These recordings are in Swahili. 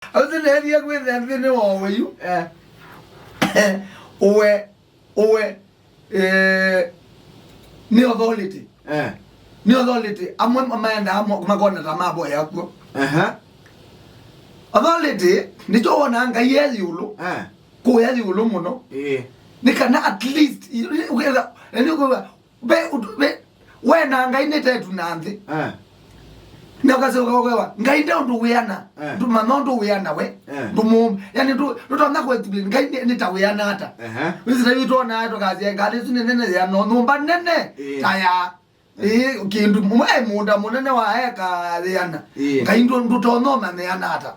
I was in the area with them, they know where you. Ni authority. Ni authority. I'm one man, I'm going to my boy. Authority, ni to one anga yezi ulu. Ko yezi ulu muno. Ni kana at least we na anga inete tunanzi. Na kaso kwa ngai ndio nduwiana ndu mama nduwiana we ndu yani ndu tona kwa tibili ngai nitawiana hata wizira yitona ato kazi ngali sinene ya no numba nene taya kindu munda munene wa heka yana ngai ndu tono mane yana hata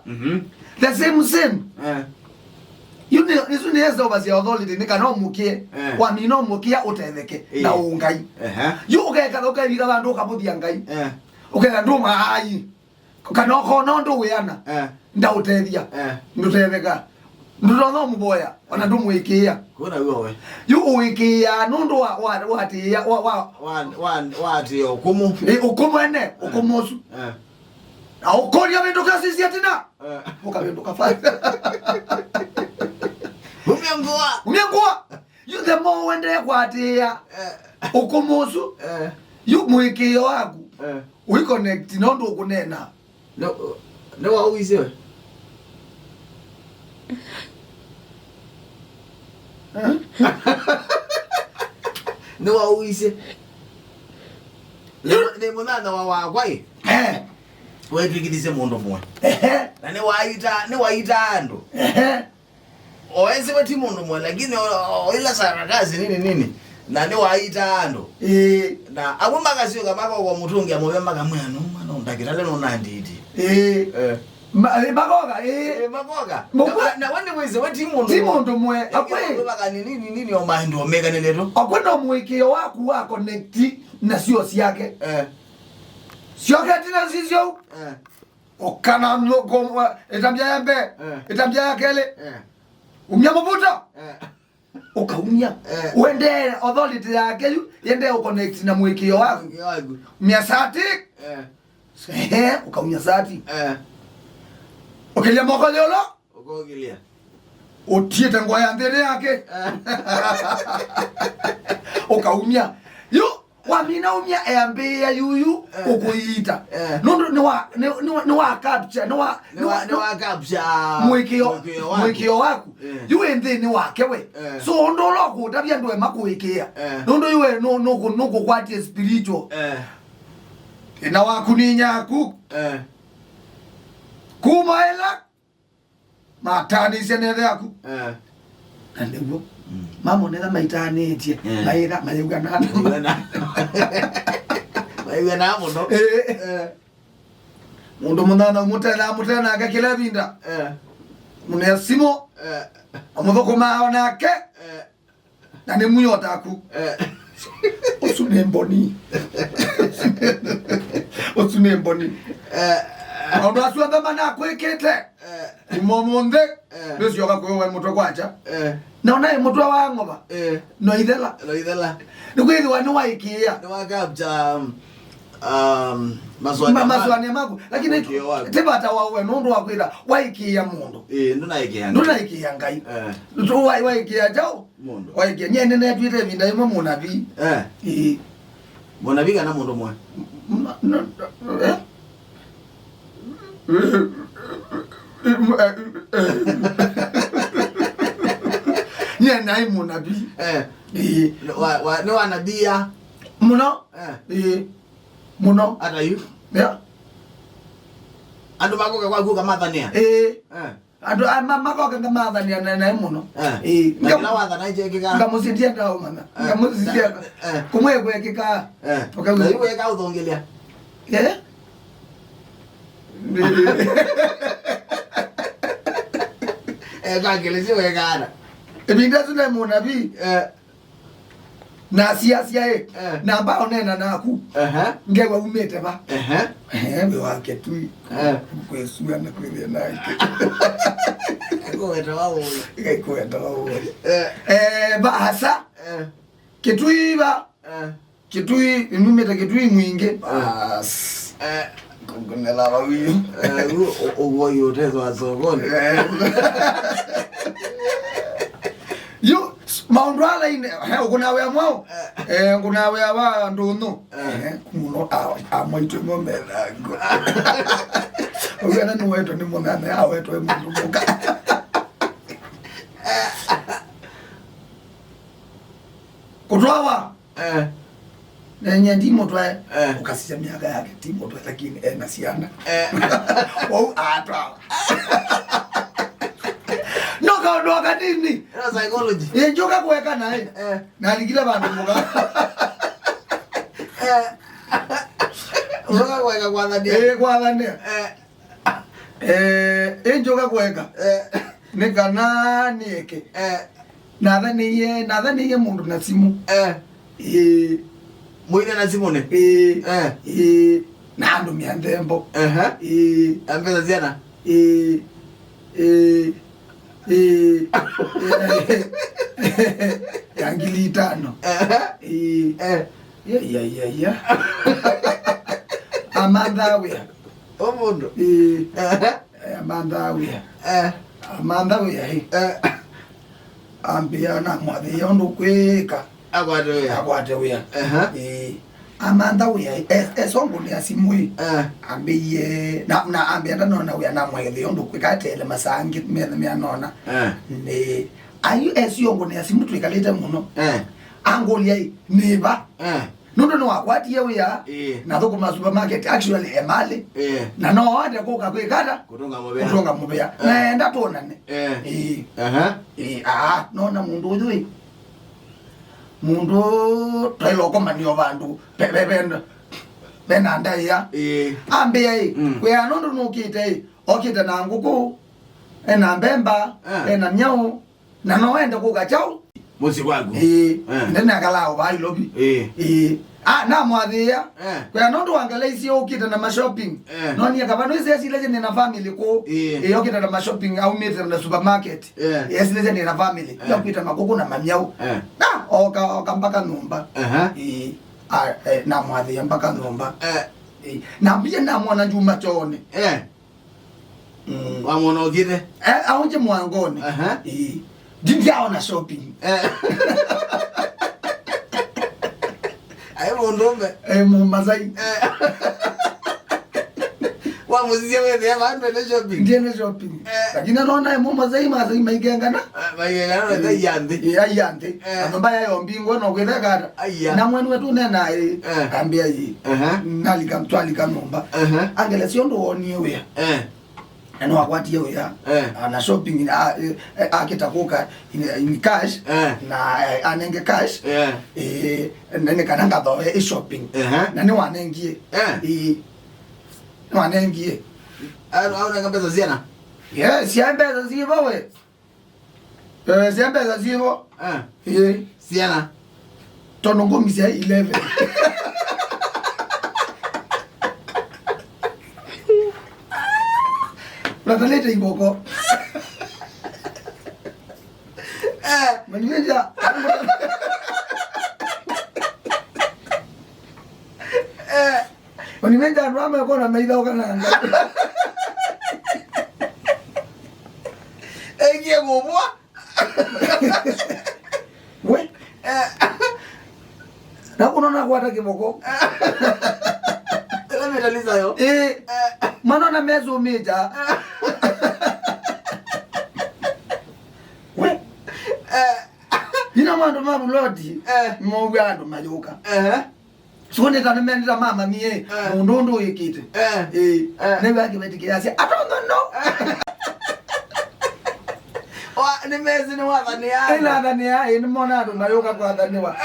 the same you know isu ni yeso basi authority ni kana omukie wa mino mukia utetheke na ungai you ukeka ukabika bandu kabuthia ngai ukenda nduma ai kana kono ndo wiana ndautethia ndutetheka ndutono muboya ona ndumwikia kuna wewe yu wikia nundu watia wati okumu ene okumusu au koria bendoka sisi atina ukabendoka fa umengua you the more wende kwatia okumusu yu mwikio wangu we connect nondo kunena no always here no always ne mwana wa kwai we twikithye mundu mwe na ne waita ando oenze weti mundu mwe lakini ila sana kazi nini na ne waita ando na abumaka sio kama kwa mutungi amobemba kamwana mwana undakira leno nanditi magoga magoga na wende weze weti mundu mwe akwe baka nini o mind omega neleto akwenda mwikio waku wa connect na sio siake sio katina sisio okana ngoko etambia yambe etambia yakele umnyamobuta ukaumya wende authority yake yende uconnect na mwikio wako miasati ukaumya sati ukilia moko lolo ukogilia utiete ngoya ndere yake ukaumya yo wamina umya eambia yuyu ukuita nondo ni wa capture ni wa capture mwikio wako yuwe ndini wake we so ndo loko tabia ndo emakuikia nondo yuwe no kwati spiritual ina wakuninya kumaela matani senere yako ndewo mama nenda maitani tie maira mayugana mayugana muno mundu munana mutana akakila binda mune simo amudoko maona ke na ne munyota aku osune mboni ndo aswa kama na kwekete imomonde besyo kakwewe mutwa kwacha naona mutwa wangoba no idela nikwithi wanu waikia no wakapcha maswani maku lakini tibata wawe nundu wakwira waikia mundu ndunaikia ngai tu waikia jao mundu waikia nyene ne twite vinda imwe munabi munabi kana mundu mwe nye nai munabi ne wanabia muno muno ata yu ando makoka kwa kuka mathania ando makoka nga mathania na muno ngana watha na je kika ngamusitia ndao mana ngamusitia kumwe kwekika okawe iwe ka uthongelia kangele siwe kana ebinda zune munabi na siasia na bao nena naku ngewa umete ba be wake tu kwesuya na kwele naike kwenda wao bahasa kitui ba kitui numeta kitui mwinge bas kunela bawi owo yotezo azokoni yo maundwala ine ukunawe amwao kunawe aba ndono kuno amwito ngomela uyana ni wetu ni monane awetu emuka kutwawa nenye ndimo twa ukasija miaka yake ndimo twa lakini nasiana wao atwa noka ndoka nini psychology yenjoka kuweka naye na alikila bantu muka unoka kuweka kwa ndani kwa ndani yenjoka kuweka nikana nieke nadhani ye mundu na simu mwine na simu ne nando miandembo ambeza ziana yangili 5 ya amanda we omundo amanda we ambia na mwathi yondo kweka akwate we amanda we esongo ni asimwe ambiye na ambia nona we na mwathi yondo kweka tele masangi me anona ne ayu esongo ni asimu twikaleta muno angolia neba nondo no akwati yewe ya na thoko ma supermarket actually emali na no ade ko ka kwekata kutonga mubea na enda tona ne nona mundu uyu mundu tailo koma niyo bandu benanda ya ambe kwe anondo no kite okita na nguku ena mbemba ena nyao na no enda ko ka chao musi wangu nena kalao ba ilobi na mwathia kwa nondo wangalaisi okita na shopping noni akabano ise sileze na family ko okita na shopping au mete na supermarket sileze na family yapita makoko na mamiao oka mpaka numba na mwathia mpaka numba na pia na mwana juma chone wamona ogire aonje mwangone dindiao na shopping ayo ndombe mu Maasai wa muzia wewe ya bantu na shopping lakini naona mu Maasai maigengana na yande ambaye ayo mbingo no kwetheka na mwenu wetu nena ambia yi nalika mtwali kanomba angela siondo wonie we eno akwati yewe ya na shopping akitakuka in cash na anenge cash nene kananga do shopping na ni wanengie wanengie au na ngambeza ziana yes yambeza zivo we yambeza zivo ziana tono ngomisia 11 Nataleta iboko. Manimeja. Manimeja rama yako na maida ukana. Egie gobwa. We. Na kunaona kwa kiboko. Tena metaliza yo. Manona mezo meja. We. Ina mando mabu lodi. Mwogu ando majuka. Sone tane menda mama mie. Mundondo yekite. Nebe akibeti kiasi. I don't know. Ni mezi ni wathani ya. Ina wathani ya. Ni mona ando majuka kwa wathani wa.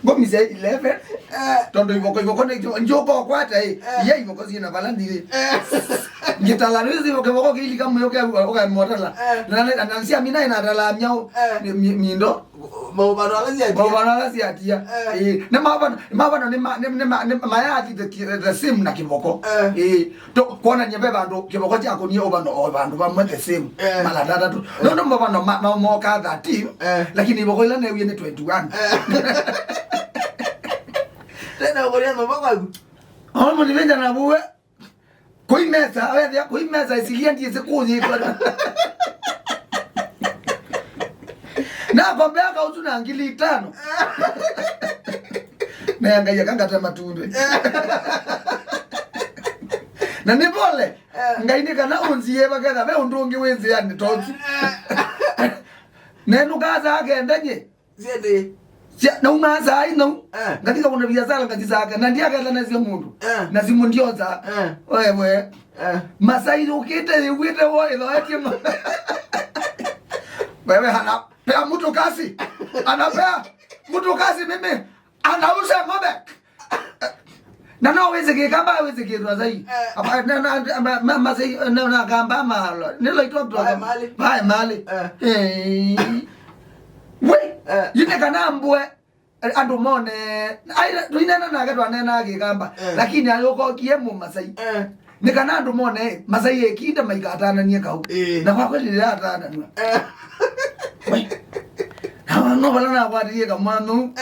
Gomi say 11 tondo iboko njoko kwata ye iboko zina balandi ngitala rizi iboko kili kama yoke oka motala na nansia mina ina dala myao mindo mabano alazi atia na mabano ni mayati the same na kiboko to kona nyebe bando kiboko chako ni obando ba the same mala dada tu no mabano moka 13 lakini iboko ile na yene 21 Tena ukolia mabako. Omo ni venja na buwe. Kuimeza, wewe kuimeza isilia ndiye sikuzi kwa. Na kwambia ka utuna ngili 5. Na yanga kanga tema tunde. Na nipole ngaini kana unziye bakana be undungi wenzi yani tonzi. Nenu kaza agendenye. Zende. Na Maasai no. Ngatika kuna biashara ngazisaka na ndiye akaenda na zio mundu. Na zimu ndioza. Wewe. Maasai ukite uite wewe ndo eti. Wewe hana pea mtu kasi. Anapea mtu kasi mimi. Anauza ng'ombe. Na no weze kikamba weze kitwa zai. Apa na Maasai na kamba malo. Nilo itwa mtu. Bye mali. We, yine kana mbwe andu mone ai tuinana na gatwa nena gikamba lakini ayoko kiemu Maasai ni kana andu mone Maasai ekinda maikatana nie kau na kwa kweli ya atana we na no bala na kwa tie kamanu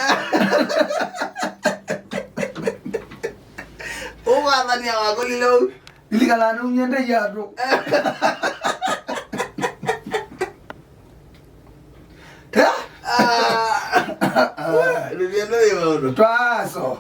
o Athani wako lilo ilikala no nyende yatu Viviendo de oro. Twaso.